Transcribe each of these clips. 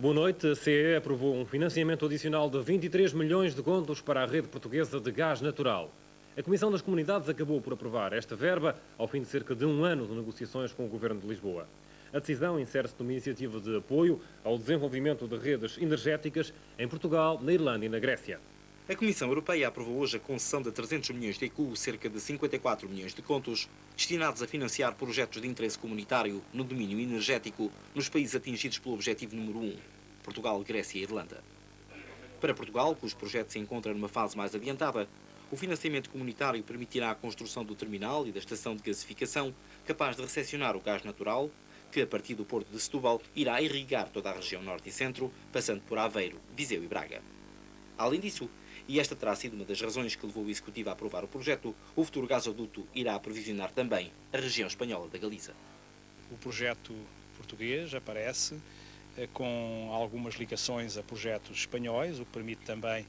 Boa noite. A CE aprovou um financiamento adicional de 23 milhões de contos para a rede portuguesa de gás natural. A Comissão das Comunidades acabou por aprovar esta verba ao fim de cerca de um ano de negociações com o Governo de Lisboa. A decisão insere-se numa iniciativa de apoio ao desenvolvimento de redes energéticas em Portugal, na Irlanda e na Grécia. A Comissão Europeia aprovou hoje a concessão de 300 milhões de ECU, cerca de 54 milhões de contos, destinados a financiar projetos de interesse comunitário no domínio energético nos países atingidos pelo objetivo número 1, Portugal, Grécia e Irlanda. Para Portugal, cujo projeto se encontra numa fase mais adiantada, o financiamento comunitário permitirá a construção do terminal e da estação de gasificação capaz de recepcionar o gás natural, que a partir do porto de Setúbal irá irrigar toda a região norte e centro, passando por Aveiro, Viseu e Braga. Além disso, e esta terá sido uma das razões que levou o Executivo a aprovar o projeto, o futuro gasoduto irá aprovisionar também a região espanhola da Galiza. O projeto português aparece com algumas ligações a projetos espanhóis, o que permite também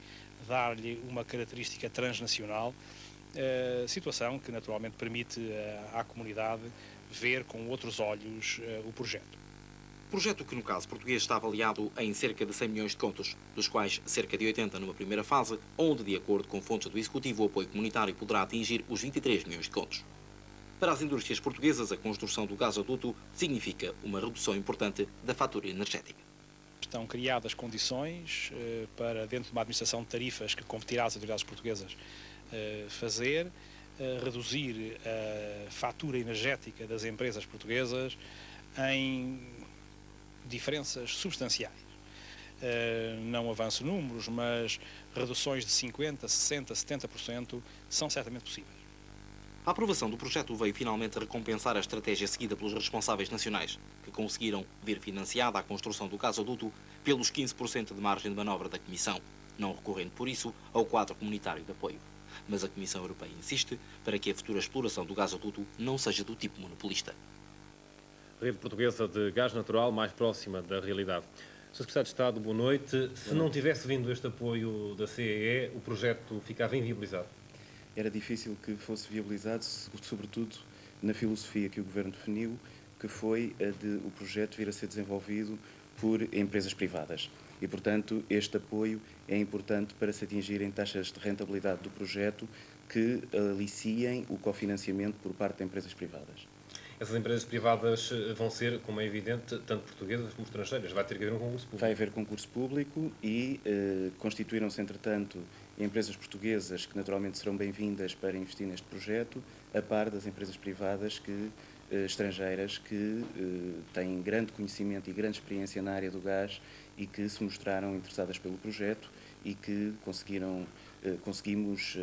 dar-lhe uma característica transnacional, situação que naturalmente permite à comunidade ver com outros olhos o projeto. Projeto que, no caso português, está avaliado em cerca de 100 milhões de contos, dos quais cerca de 80 numa primeira fase, onde, de acordo com fontes do Executivo, o apoio comunitário poderá atingir os 23 milhões de contos. Para as indústrias portuguesas, a construção do gasoduto significa uma redução importante da fatura energética. Estão criadas condições para, dentro de uma administração de tarifas que competirá às autoridades portuguesas fazer, reduzir a fatura energética das empresas portuguesas em diferenças substanciais. Não avanço números, mas reduções de 50%, 60%, 70% são certamente possíveis. A aprovação do projeto veio finalmente recompensar a estratégia seguida pelos responsáveis nacionais, que conseguiram ver financiada a construção do gasoduto pelos 15% de margem de manobra da Comissão, não recorrendo por isso ao quadro comunitário de apoio. Mas a Comissão Europeia insiste para que a futura exploração do gasoduto não seja do tipo monopolista. Rede portuguesa de gás natural mais próxima da realidade. Sr. Secretário de Estado, boa noite. Se não tivesse vindo este apoio da CEE, o projeto ficava inviabilizado? Era difícil que fosse viabilizado, sobretudo na filosofia que o Governo definiu, que foi a de o projeto vir a ser desenvolvido por empresas privadas. E, portanto, este apoio é importante para se atingirem taxas de rentabilidade do projeto que aliciem o cofinanciamento por parte de empresas privadas. Essas empresas privadas vão ser, como é evidente, tanto portuguesas como estrangeiras. Vai ter que haver um concurso público. Vai haver concurso público e constituíram-se, entretanto, empresas portuguesas que naturalmente serão bem-vindas para investir neste projeto, a par das empresas privadas estrangeiras que têm grande conhecimento e grande experiência na área do gás e que se mostraram interessadas pelo projeto e que conseguimos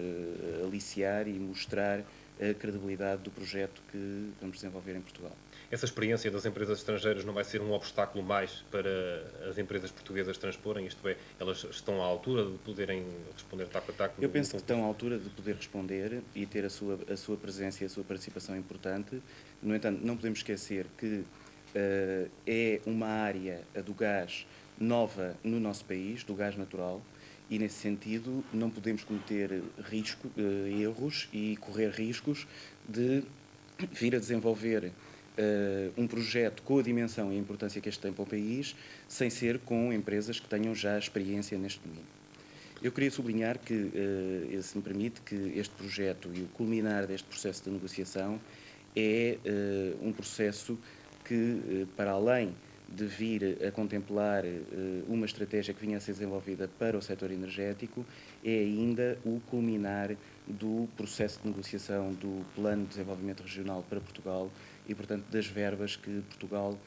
aliciar e mostrar a credibilidade do projeto que vamos desenvolver em Portugal. Essa experiência das empresas estrangeiras não vai ser um obstáculo mais para as empresas portuguesas transporem? Isto é, elas estão à altura de poderem responder taco a taco? Eu penso que estão à altura de poder responder e ter a sua presença e a sua participação importante. No entanto, não podemos esquecer que é uma área, a do gás, nova no nosso país, do gás natural, e nesse sentido não podemos cometer erros e correr riscos de vir a desenvolver um projeto com a dimensão e a importância que este tem para o país, sem ser com empresas que tenham já experiência neste domínio. Eu queria sublinhar que, se me permite, que este projeto e o culminar deste processo de negociação é um processo que, para além de vir a contemplar uma estratégia que vinha a ser desenvolvida para o setor energético, é ainda o culminar do processo de negociação do Plano de Desenvolvimento Regional para Portugal e, portanto, das verbas que Portugal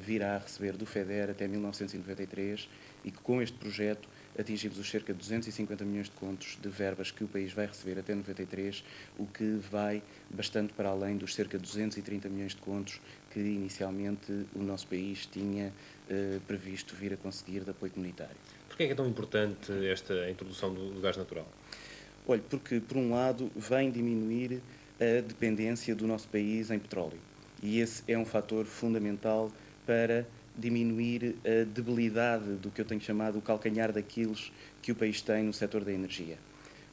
virá a receber do FEDER até 1993 e que com este projeto atingimos os cerca de 250 milhões de contos de verbas que o país vai receber até 93, o que vai bastante para além dos cerca de 230 milhões de contos que inicialmente o nosso país tinha previsto vir a conseguir de apoio comunitário. Porquê é que é tão importante esta introdução do gás natural? Olha, porque, por um lado, vem diminuir a dependência do nosso país em petróleo. E esse é um fator fundamental para diminuir a debilidade do que eu tenho chamado o calcanhar daqueles que o país tem no setor da energia.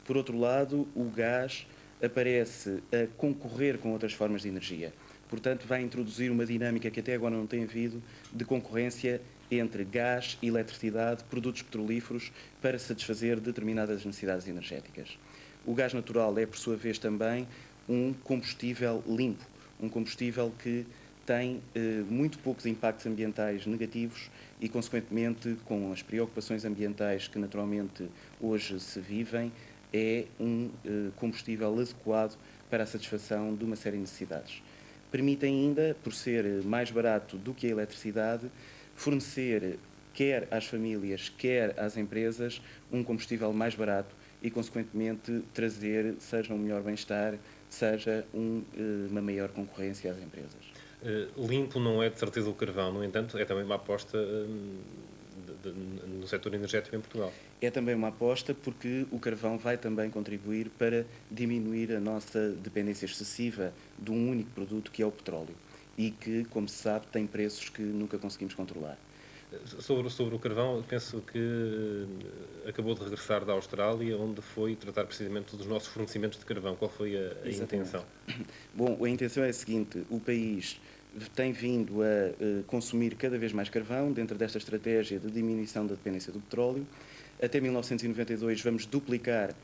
Por outro lado, o gás aparece a concorrer com outras formas de energia. portanto vai introduzir uma dinâmica que até agora não tem havido de concorrência entre gás, eletricidade, produtos petrolíferos para satisfazer determinadas necessidades energéticas. O gás natural é, por sua vez, também um combustível limpo, um combustível que tem muito poucos impactos ambientais negativos e, consequentemente, com as preocupações ambientais que naturalmente hoje se vivem, é um combustível adequado para a satisfação de uma série de necessidades. Permite ainda, por ser mais barato do que a eletricidade, fornecer quer às famílias, quer às empresas, um combustível mais barato e, consequentemente, trazer, seja um melhor bem-estar, seja uma maior concorrência às empresas. Limpo não é de certeza o carvão, no entanto, é também uma aposta no setor energético em Portugal. É também uma aposta porque o carvão vai também contribuir para diminuir a nossa dependência excessiva de um único produto que é o petróleo e que, como se sabe, tem preços que nunca conseguimos controlar. Sobre o carvão, penso que acabou de regressar da Austrália, onde foi tratar precisamente dos nossos fornecimentos de carvão. Qual foi a intenção? Bom, a intenção é a seguinte: o país tem vindo a consumir cada vez mais carvão dentro desta estratégia de diminuição da dependência do petróleo. Até 1992 vamos duplicar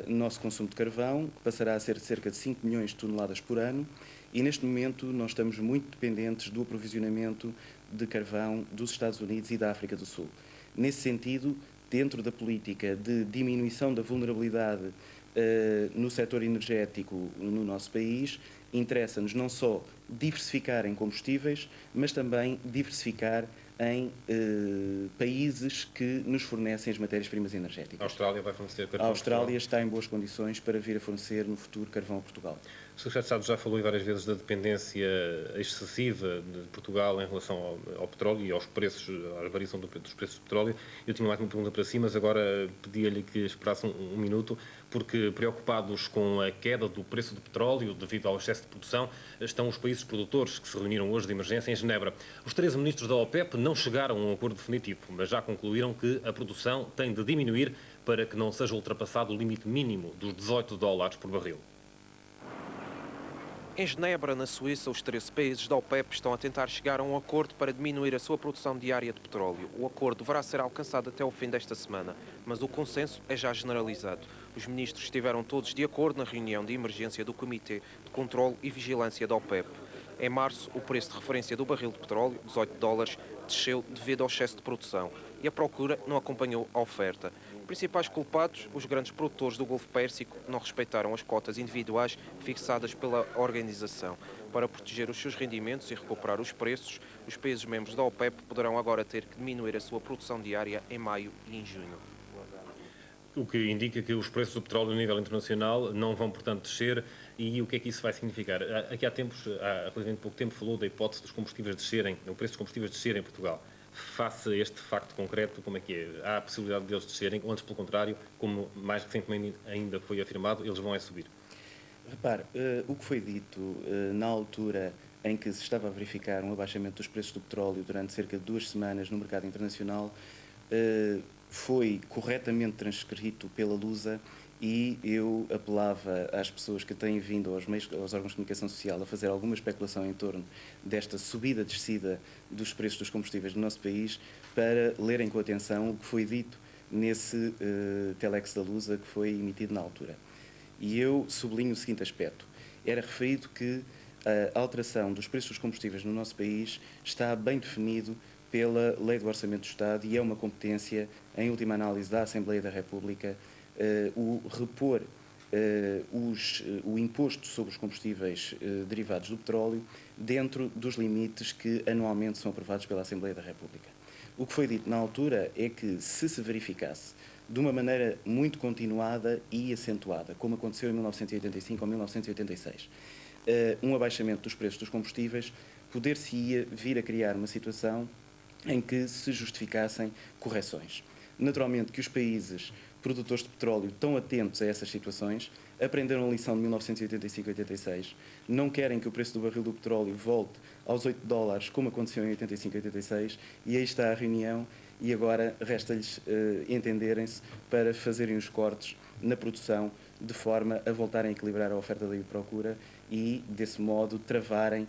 o nosso consumo de carvão, que passará a ser de cerca de 5 milhões de toneladas por ano, e neste momento nós estamos muito dependentes do aprovisionamento de carvão dos Estados Unidos e da África do Sul. Nesse sentido, dentro da política de diminuição da vulnerabilidade no setor energético no nosso país, interessa-nos não só diversificar em combustíveis, mas também diversificar em países que nos fornecem as matérias-primas energéticas. A Austrália vai fornecer carvão. A Austrália está em boas condições para vir a fornecer no futuro carvão a Portugal. O Secretário de Estado já falou várias vezes da dependência excessiva de Portugal em relação ao petróleo e aos preços, à variação dos preços do petróleo. Eu tinha mais uma pergunta para si, mas agora pedia-lhe que esperasse um minuto, porque preocupados com a queda do preço do petróleo devido ao excesso de produção, estão os países produtores que se reuniram hoje de emergência em Genebra. Os 13 ministros da OPEP não chegaram a um acordo definitivo, mas já concluíram que a produção tem de diminuir para que não seja ultrapassado o limite mínimo dos $18 por barril. Em Genebra, na Suíça, os 13 países da OPEP estão a tentar chegar a um acordo para diminuir a sua produção diária de petróleo. O acordo deverá ser alcançado até o fim desta semana, mas o consenso é já generalizado. Os ministros estiveram todos de acordo na reunião de emergência do Comitê de Controlo e Vigilância da OPEP. Em março, o preço de referência do barril de petróleo, $18, desceu devido ao excesso de produção e a procura não acompanhou a oferta. Principais culpados, os grandes produtores do Golfo Pérsico, não respeitaram as cotas individuais fixadas pela organização. Para proteger os seus rendimentos e recuperar os preços, os países membros da OPEP poderão agora ter que diminuir a sua produção diária em maio e em junho. O que indica que os preços do petróleo a nível internacional não vão, portanto, descer. E o que é que isso vai significar? Aqui há relativamente pouco tempo, falou da hipótese dos combustíveis descerem, o preço dos combustíveis descerem em Portugal. Face a este facto concreto, como é que é? Há a possibilidade de eles descerem, ou antes, pelo contrário, como mais recentemente ainda foi afirmado, eles vão subir? Repare, o que foi dito na altura em que se estava a verificar um abaixamento dos preços do petróleo durante cerca de 2 semanas no mercado internacional foi corretamente transcrito pela Lusa, e eu apelava às pessoas que têm vindo aos órgãos de comunicação social a fazer alguma especulação em torno desta subida-descida dos preços dos combustíveis no nosso país para lerem com atenção o que foi dito nesse telex da Lusa que foi emitido na altura. E eu sublinho o seguinte aspecto: era referido que a alteração dos preços dos combustíveis no nosso país está bem definido pela Lei do Orçamento do Estado e é uma competência, em última análise, da Assembleia da República, o repor o imposto sobre os combustíveis derivados do petróleo dentro dos limites que anualmente são aprovados pela Assembleia da República. O que foi dito na altura é que, se verificasse de uma maneira muito continuada e acentuada, como aconteceu em 1985 ou 1986, um abaixamento dos preços dos combustíveis, poder-se-ia vir a criar uma situação em que se justificassem correções. Naturalmente que os países produtores de petróleo estão atentos a essas situações, aprenderam a lição de 1985 e 86, não querem que o preço do barril do petróleo volte aos $8, como aconteceu em 85 e 86, e aí está a reunião, e agora resta-lhes entenderem-se para fazerem os cortes na produção, de forma a voltarem a equilibrar a oferta e a procura e, desse modo, travarem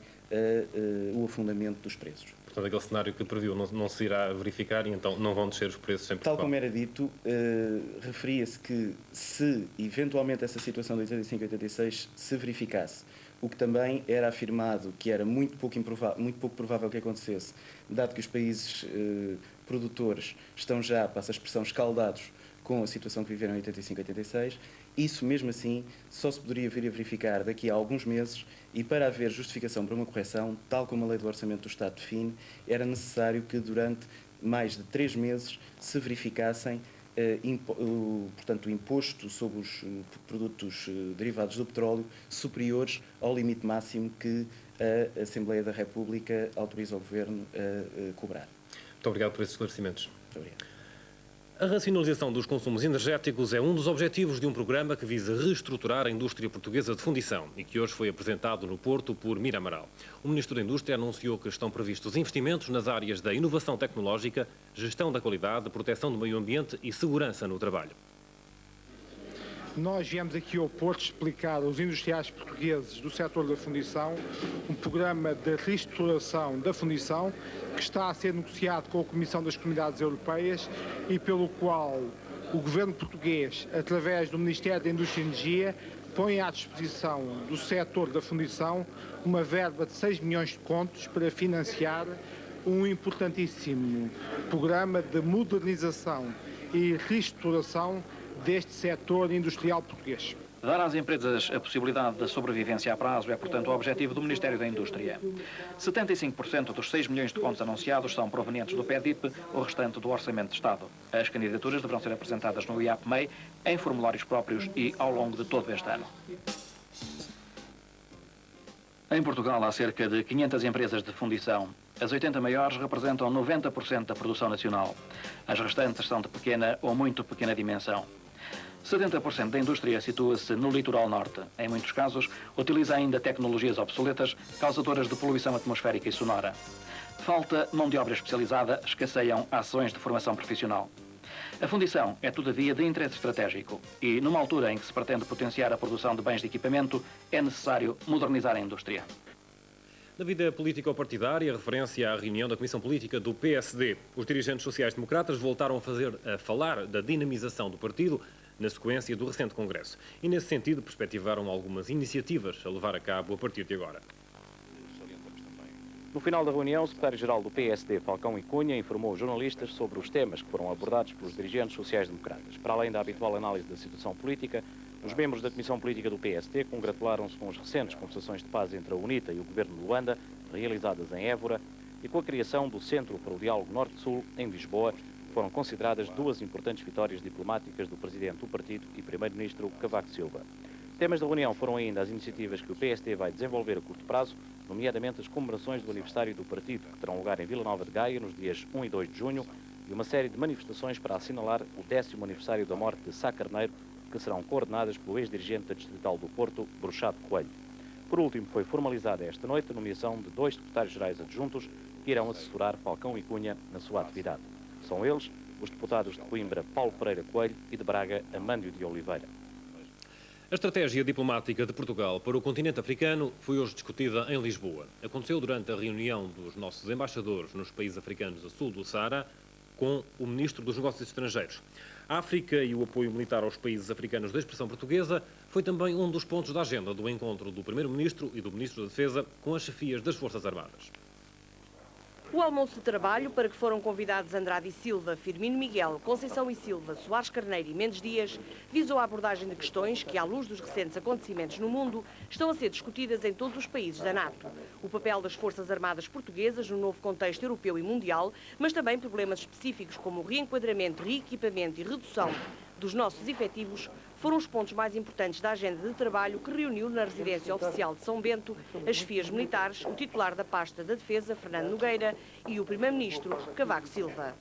o afundamento dos preços. Portanto, aquele cenário que previu não se irá verificar e então não vão descer os preços em Portugal. Tal como era dito, referia-se que se eventualmente essa situação de 85-86 se verificasse, o que também era afirmado que era muito pouco provável que acontecesse, dado que os países produtores estão já, passa a expressão, escaldados com a situação que viveram em 85-86, isso mesmo assim só se poderia vir a verificar daqui a alguns meses e para haver justificação para uma correção, tal como a Lei do Orçamento do Estado define, era necessário que durante mais de 3 meses se verificassem portanto, o imposto sobre os produtos derivados do petróleo superiores ao limite máximo que a Assembleia da República autoriza o Governo a cobrar. Muito obrigado por esses esclarecimentos. Muito obrigado. A racionalização dos consumos energéticos é um dos objetivos de um programa que visa reestruturar a indústria portuguesa de fundição e que hoje foi apresentado no Porto por Mira Amaral. O Ministro da Indústria anunciou que estão previstos investimentos nas áreas da inovação tecnológica, gestão da qualidade, proteção do meio ambiente e segurança no trabalho. Nós viemos aqui ao Porto explicar aos industriais portugueses do setor da fundição um programa de reestruturação da fundição que está a ser negociado com a Comissão das Comunidades Europeias e pelo qual o Governo português, através do Ministério da Indústria e Energia, põe à disposição do setor da fundição uma verba de 6 milhões de contos para financiar um importantíssimo programa de modernização e reestruturação deste setor industrial português. Dar às empresas a possibilidade de sobrevivência a prazo é, portanto, o objetivo do Ministério da Indústria. 75% dos 6 milhões de contos anunciados são provenientes do PEDIP, o restante do Orçamento de Estado. As candidaturas deverão ser apresentadas no IAPMEI, em formulários próprios e ao longo de todo este ano. Em Portugal há cerca de 500 empresas de fundição. As 80 maiores representam 90% da produção nacional. As restantes são de pequena ou muito pequena dimensão. 70% da indústria situa-se no litoral norte. Em muitos casos, utiliza ainda tecnologias obsoletas, causadoras de poluição atmosférica e sonora. Falta mão de obra especializada, escasseiam ações de formação profissional. A fundição é, todavia, de interesse estratégico e, numa altura em que se pretende potenciar a produção de bens de equipamento, é necessário modernizar a indústria. Na vida político-partidária, referência à reunião da Comissão Política do PSD. Os dirigentes sociais-democratas voltaram a falar da dinamização do partido na sequência do recente Congresso. E, nesse sentido, perspectivaram algumas iniciativas a levar a cabo a partir de agora. No final da reunião, o secretário-geral do PSD, Falcão e Cunha, informou os jornalistas sobre os temas que foram abordados pelos dirigentes sociais-democratas. Para além da habitual análise da situação política, os membros da Comissão Política do PSD congratularam-se com as recentes conversações de paz entre a UNITA e o governo de Luanda, realizadas em Évora, e com a criação do Centro para o Diálogo Norte-Sul, em Lisboa, que foram consideradas duas importantes vitórias diplomáticas do presidente do partido e primeiro-ministro Cavaco Silva. Temas da reunião foram ainda as iniciativas que o PSD vai desenvolver a curto prazo, nomeadamente as comemorações do aniversário do partido, que terão lugar em Vila Nova de Gaia nos dias 1 e 2 de junho, e uma série de manifestações para assinalar o 10º aniversário da morte de Sá Carneiro, que serão coordenadas pelo ex-dirigente da Distrital do Porto, Bruxado Coelho. Por último, foi formalizada esta noite a nomeação de 2 secretários-gerais adjuntos que irão assessorar Falcão e Cunha na sua atividade. São eles os deputados de Coimbra, Paulo Pereira Coelho, e de Braga, Amândio de Oliveira. A estratégia diplomática de Portugal para o continente africano foi hoje discutida em Lisboa. Aconteceu durante a reunião dos nossos embaixadores nos países africanos a sul do Saara com o Ministro dos Negócios Estrangeiros. A África e o apoio militar aos países africanos da expressão portuguesa foi também um dos pontos da agenda do encontro do Primeiro-Ministro e do Ministro da Defesa com as chefias das Forças Armadas. O almoço de trabalho, para que foram convidados Andrade e Silva, Firmino Miguel, Conceição e Silva, Soares Carneiro e Mendes Dias, visou a abordagem de questões que, à luz dos recentes acontecimentos no mundo, estão a ser discutidas em todos os países da NATO. O papel das Forças Armadas portuguesas no novo contexto europeu e mundial, mas também problemas específicos como o reenquadramento, reequipamento e redução dos nossos efetivos, foram os pontos mais importantes da agenda de trabalho que reuniu na residência oficial de São Bento as chefias militares, o titular da pasta da Defesa, Fernando Nogueira, e o primeiro-ministro, Cavaco Silva.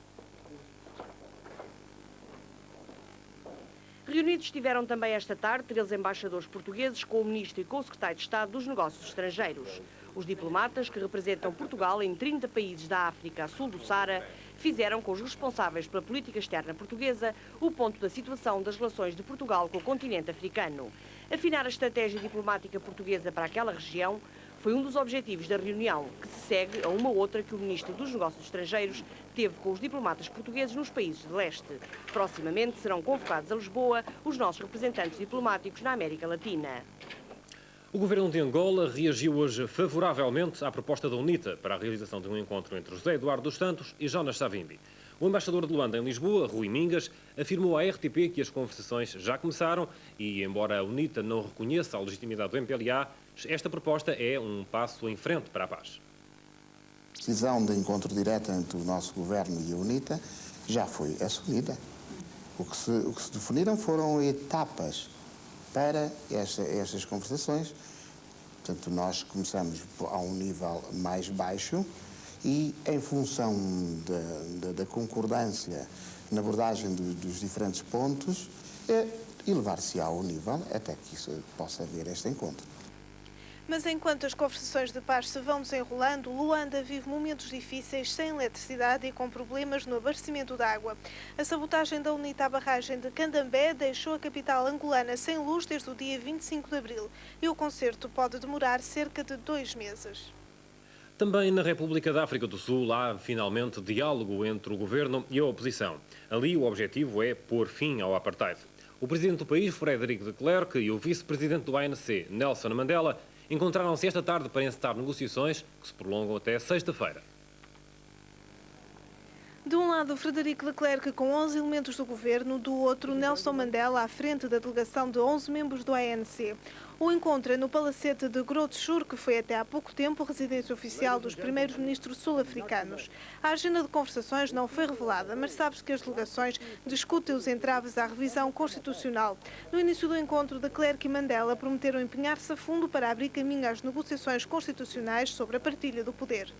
Reunidos estiveram também esta tarde 3 embaixadores portugueses com o ministro e com o secretário de Estado dos Negócios Estrangeiros. Os diplomatas, que representam Portugal em 30 países da África a sul do Saara, fizeram com os responsáveis pela política externa portuguesa o ponto da situação das relações de Portugal com o continente africano. Afinar a estratégia diplomática portuguesa para aquela região foi um dos objetivos da reunião, que se segue a uma outra que o Ministro dos Negócios Estrangeiros teve com os diplomatas portugueses nos países de leste. Proximamente serão convocados a Lisboa os nossos representantes diplomáticos na América Latina. O governo de Angola reagiu hoje favoravelmente à proposta da UNITA para a realização de um encontro entre José Eduardo dos Santos e Jonas Savimbi. O embaixador de Luanda em Lisboa, Rui Mingas, afirmou à RTP que as conversações já começaram e, embora a UNITA não reconheça a legitimidade do MPLA, esta proposta é um passo em frente para a paz. A decisão de encontro direto entre o nosso governo e a UNITA já foi assumida. O que se definiram foram etapas para estas conversações. Portanto, nós começamos a um nível mais baixo e, em função da concordância na abordagem dos diferentes pontos, elevar-se ao nível até que isso possa haver este encontro. Mas enquanto as conversações de paz se vão desenrolando, Luanda vive momentos difíceis sem eletricidade e com problemas no abastecimento de água. A sabotagem da UNITA à barragem de Candambé deixou a capital angolana sem luz desde o dia 25 de abril e o concerto pode demorar cerca de 2 meses. Também na República da África do Sul há, finalmente, diálogo entre o governo e a oposição. Ali o objetivo é pôr fim ao apartheid. O presidente do país, Frederic de Klerk, e o vice-presidente do ANC, Nelson Mandela, encontraram-se esta tarde para encetar negociações que se prolongam até sexta-feira. De um lado, Frederic de Klerk com 11 elementos do governo, do outro, Nelson Mandela à frente da delegação de 11 membros do ANC. O encontro é no palacete de Groote Schuur, que foi até há pouco tempo residência oficial dos primeiros ministros sul-africanos. A agenda de conversações não foi revelada, mas sabe-se que as delegações discutem os entraves à revisão constitucional. No início do encontro, de Klerk e Mandela prometeram empenhar-se a fundo para abrir caminho às negociações constitucionais sobre a partilha do poder.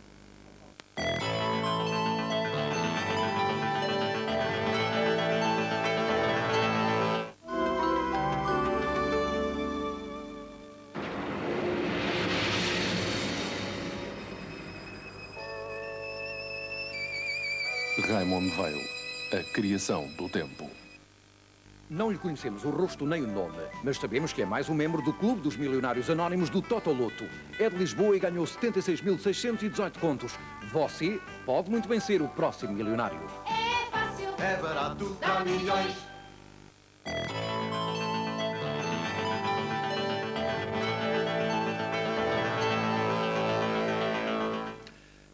Raymond Weil, a criação do tempo. Não lhe conhecemos o rosto nem o nome, mas sabemos que é mais um membro do Clube dos Milionários Anónimos do Totoloto. É de Lisboa e ganhou 76.618 contos. Você pode muito bem ser o próximo milionário. É fácil, é barato, dá milhões.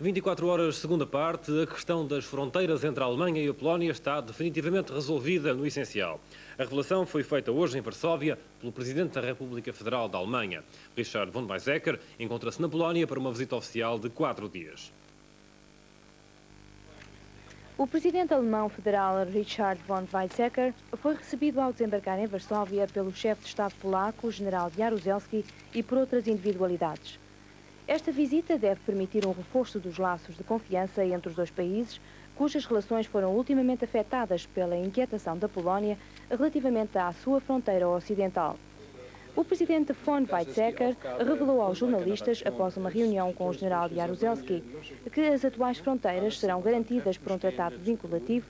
24 horas, segunda parte, a questão das fronteiras entre a Alemanha e a Polónia está definitivamente resolvida no essencial. A revelação foi feita hoje em Varsóvia pelo Presidente da República Federal da Alemanha. Richard von Weizsäcker encontra-se na Polónia para uma visita oficial de 4 dias. O presidente alemão federal Richard von Weizsäcker foi recebido ao desembarcar em Varsóvia pelo chefe de Estado polaco, o general Jaruzelski, e por outras individualidades. Esta visita deve permitir um reforço dos laços de confiança entre os dois países, cujas relações foram ultimamente afetadas pela inquietação da Polónia relativamente à sua fronteira ocidental. O presidente von Weizsäcker revelou aos jornalistas, após uma reunião com o general Jaruzelski, que as atuais fronteiras serão garantidas por um tratado vinculativo